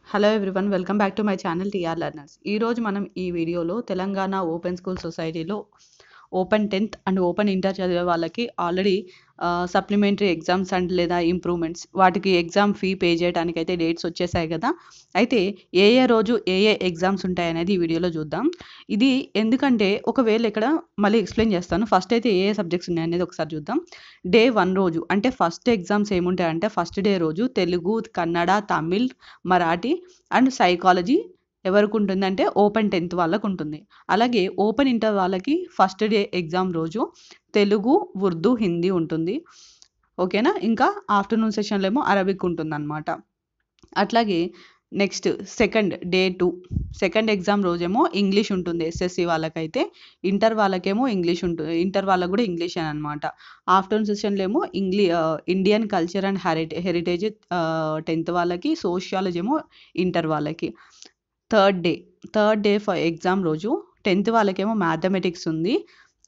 Hello everyone, welcome back to my channel TR learners. ఈరోజు మనం ఈ వీడియోలో తెలంగాణ ఓపెన్ స్కూల్ సొసైటీలో open 10th and open inter చదివే వాళ్ళకి ఆల్రెడీ సప్లిమెంటరీ ఎగ్జామ్స్ అండ్ లేదా ఇంప్రూవ్మెంట్స్ వాటికి ఎగ్జామ్ ఫీ పే చేయడానికి అయితే డేట్స్ వచ్చేసాయి కదా. అయితే ఏ రోజు ఏ ఎగ్జామ్స్ ఉంటాయనేది ఈ వీడియోలో చూద్దాం. ఇది ఎందుకంటే ఒకవేళ ఇక్కడ మళ్ళీ ఎక్స్ప్లెయిన్ చేస్తాను. ఫస్ట్ అయితే ఏ సబ్జెక్ట్స్ ఉన్నాయనేది ఒకసారి చూద్దాం. డే 1 రోజు అంటే ఫస్ట్ ఎగ్జామ్స్ ఏముంటాయంటే ఫస్ట్ డే రోజు తెలుగు, కన్నడ, తమిళ్, మరాఠీ అండ్ సైకాలజీ ఎవరికి ఉంటుందంటే ఓపెన్ 10th వాళ్ళకు ఉంటుంది. అలాగే ఓపెన్ ఇంటర్ వాళ్ళకి ఫస్ట్ డే ఎగ్జామ్ రోజు తెలుగు, ఉర్దూ, హిందీ ఉంటుంది. ఓకేనా. ఇంకా ఆఫ్టర్నూన్ సెషన్లో ఏమో అరబిక్ ఉంటుందన్నమాట. అట్లాగే నెక్స్ట్ డే 2 సెకండ్ ఎగ్జామ్ రోజేమో ఇంగ్లీష్ ఉంటుంది ఎస్ఎస్సి వాళ్ళకైతే. ఇంటర్ వాళ్ళకేమో ఇంగ్లీష్ ఉంటుంది. ఇంటర్ వాళ్ళకు కూడా ఇంగ్లీష్ అని అనమాట. ఆఫ్టర్నూన్ సెషన్లో ఏమో Indian culture and heritage 10th వాళ్ళకి, సోషియాలజీ ఏమో ఇంటర్ వాళ్ళకి. థర్డ్ డే ఫర్ ఎగ్జామ్ రోజు 10th వాళ్ళకేమో మ్యాథమెటిక్స్ ఉంది.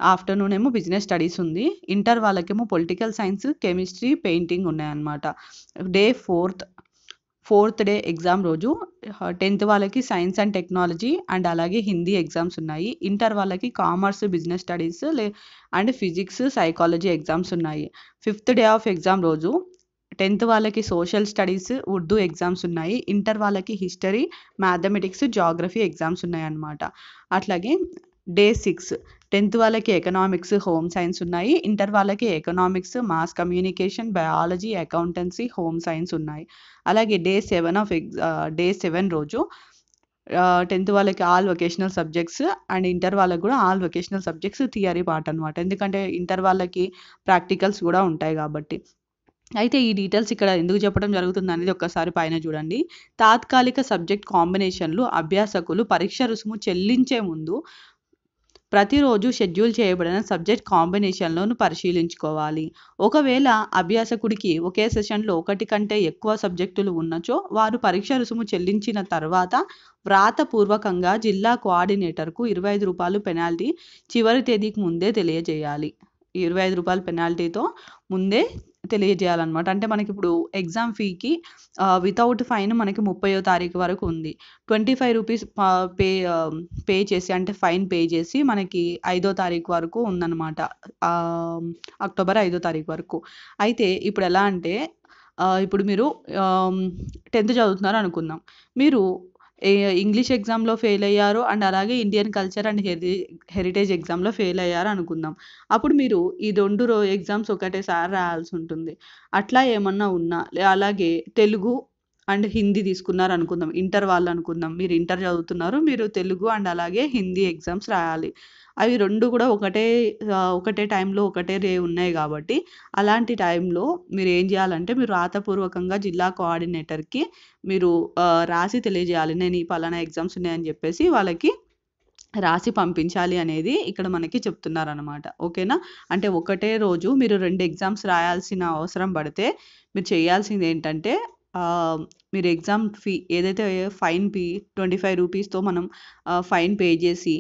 ఆఫ్టర్నూన్ ఏమో బిజినెస్ స్టడీస్ ఉంది. ఇంటర్ వాళ్ళకేమో పొలిటికల్ సైన్స్, కెమిస్ట్రీ, పెయింటింగ్ ఉన్నాయన్నమాట. డే ఫోర్త్ డే ఎగ్జామ్ రోజు 10th వాళ్ళకి సైన్స్ అండ్ టెక్నాలజీ అండ్ అలాగే హిందీ ఎగ్జామ్స్ ఉన్నాయి. ఇంటర్ వాళ్ళకి commerce, business studies and physics, psychology exams ఉన్నాయి. ఫిఫ్త్ డే ఆఫ్ ఎగ్జామ్ రోజు 10th వాళ్ళకి సోషల్ స్టడీస్, ఉర్దూ ఎగ్జామ్స్ ఉన్నాయి. ఇంటర్ వాళ్ళకి హిస్టరీ, మ్యాథమెటిక్స్, జాగ్రఫీ ఎగ్జామ్స్ ఉన్నాయి అన్నమాట. అట్లాగే డే 6 10th వాళ్ళకి ఎకనామిక్స్, హోమ్ సైన్స్ ఉన్నాయి. ఇంటర్ వాళ్ళకి economics, mass communication, biology, accountancy, home science ఉన్నాయి. అలాగే డే 7 రోజు 10th వాళ్ళకి all vocational subjects and inter వాళ్ళకి కూడా all vocational subjects theory part అనమాట. ఎందుకంటే ఇంటర్ వాళ్ళకి ప్రాక్టికల్స్ కూడా ఉంటాయి కాబట్టి. అయితే ఈ డీటెయిల్స్ ఇక్కడ ఎందుకు చెప్పడం జరుగుతుంది అనేది ఒక్కసారి పైన చూడండి. తాత్కాలిక సబ్జెక్ట్ కాంబినేషన్లు అభ్యాసకులు పరీక్ష రుసుము చెల్లించే ముందు ప్రతిరోజు షెడ్యూల్ చేయబడిన సబ్జెక్ట్ కాంబినేషన్లను పరిశీలించుకోవాలి. ఒకవేళ అభ్యాసకుడికి ఒకే సెషన్లో ఒకటి కంటే ఎక్కువ సబ్జెక్టులు ఉన్నచో వారు పరీక్ష రుసుము చెల్లించిన తర్వాత వ్రాతపూర్వకంగా జిల్లా కోఆర్డినేటర్కు రూ. 25 పెనాల్టీ చివరి తేదీకి ముందే తెలియజేయాలి. రూ. 25 పెనాల్టీతో ముందే తెలియజేయాలన్నమాట. అంటే మనకి ఇప్పుడు ఎగ్జామ్ ఫీకి వితౌట్ ఫైన్ మనకి 30వ తారీఖు వరకు ఉంది. రూ. 25 పే చేసి అంటే ఫైన్ పే చేసి మనకి 5వ తారీఖు వరకు ఉందన్నమాట. అక్టోబర్ 5వ తారీఖు వరకు. అయితే ఇప్పుడు ఎలా అంటే ఇప్పుడు మీరు 10th చదువుతున్నారు అనుకుందాం. మీరు ఇంగ్లీష్ ఎగ్జామ్లో ఫెయిల్ అయ్యారు అండ్ అలాగే ఇండియన్ కల్చర్ అండ్ హెరిటేజ్ ఎగ్జామ్లో ఫెయిల్ అయ్యారు అనుకుందాం. అప్పుడు మీరు ఈ 2 ఎగ్జామ్స్ ఒకటేసారి రాయాల్సి ఉంటుంది. అట్లా ఏమన్నా ఉన్నా అలాగే తెలుగు అండ్ హిందీ తీసుకున్నారు అనుకుందాం. ఇంటర్ వాళ్ళు అనుకుందాం. మీరు ఇంటర్ చదువుతున్నారు. మీరు తెలుగు అండ్ అలాగే హిందీ ఎగ్జామ్స్ రాయాలి. అవి 2 కూడా ఒకటే టైంలో ఒకటే డే ఉన్నాయి కాబట్టి అలాంటి టైంలో మీరు ఏం చేయాలంటే మీరు రాతపూర్వకంగా జిల్లా కోఆర్డినేటర్కి మీరు రాసి తెలియజేయాలి. నేను ఈ పలానా ఎగ్జామ్స్ ఉన్నాయని చెప్పేసి వాళ్ళకి రాసి పంపించాలి అనేది ఇక్కడ మనకి చెప్తున్నారనమాట. ఓకేనా. అంటే ఒకటే రోజు మీరు 2 ఎగ్జామ్స్ రాయాల్సిన అవసరం పడితే మీరు చేయాల్సింది ఏంటంటే మీరు ఎగ్జామ్ ఫీ ఏదైతే ఫైన్ ఫీ రూ. 25తో మనం ఫైన్ పే చేసి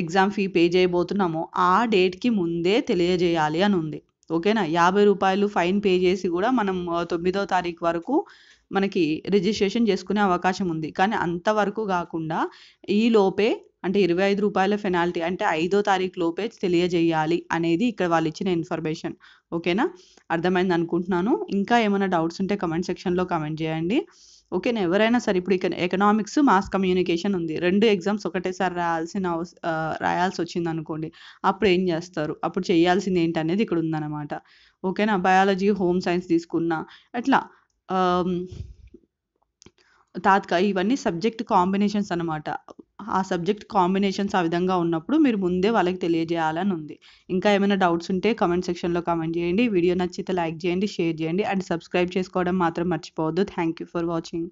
ఎగ్జామ్ ఫీ పే చేయబోతున్నామో ఆ డేట్కి ముందే తెలియజేయాలి అని ఉంది. ఓకేనా. రూ. 50 ఫైన్ పే చేసి కూడా మనం 9వ తారీఖు వరకు మనకి రిజిస్ట్రేషన్ చేసుకునే అవకాశం ఉంది. కానీ అంతవరకు కాకుండా ఈ లోపే అంటే రూ. 25 పెనాల్టీ అంటే 5వ తారీఖు లోపే తెలియజేయాలి అనేది ఇక్కడ వాళ్ళు ఇచ్చిన ఇన్ఫర్మేషన్. ఓకేనా. అర్థమైంది అనుకుంటున్నాను. ఇంకా ఏమైనా డౌట్స్ ఉంటే కమెంట్ సెక్షన్లో కమెంట్ చేయండి. ఓకేనా. ఎవరైనా సరే ఇప్పుడు ఇక్కడ ఎకనామిక్స్, మాస్ కమ్యూనికేషన్ ఉంది. 2 ఎగ్జామ్స్ ఒకటేసారి రాయాల్సి వచ్చింది అనుకోండి. అప్పుడు ఏం చేస్తారు? అప్పుడు చేయాల్సింది ఏంటనేది ఇక్కడ ఉందన్నమాట. ఓకేనా. బయాలజీ, హోమ్ సైన్స్ తీసుకున్నా అట్లా ఇవన్నీ సబ్జెక్ట్ కాంబినేషన్స్ అనమాట. ఆ సబ్జెక్ట్ కాంబినేషన్స్ ఆ విధంగా ఉన్నప్పుడు మీరు ముందే వాళ్ళకి తెలియజేయాలని ఉంది. ఇంకా ఏమైనా డౌట్స్ ఉంటే కమెంట్ సెక్షన్లో కమెంట్ చేయండి. వీడియో నచ్చితే లైక్ చేయండి, షేర్ చేయండి అండ్ సబ్స్క్రైబ్ చేసుకోవడం మాత్రం మర్చిపోవద్దు. Thank you for watching.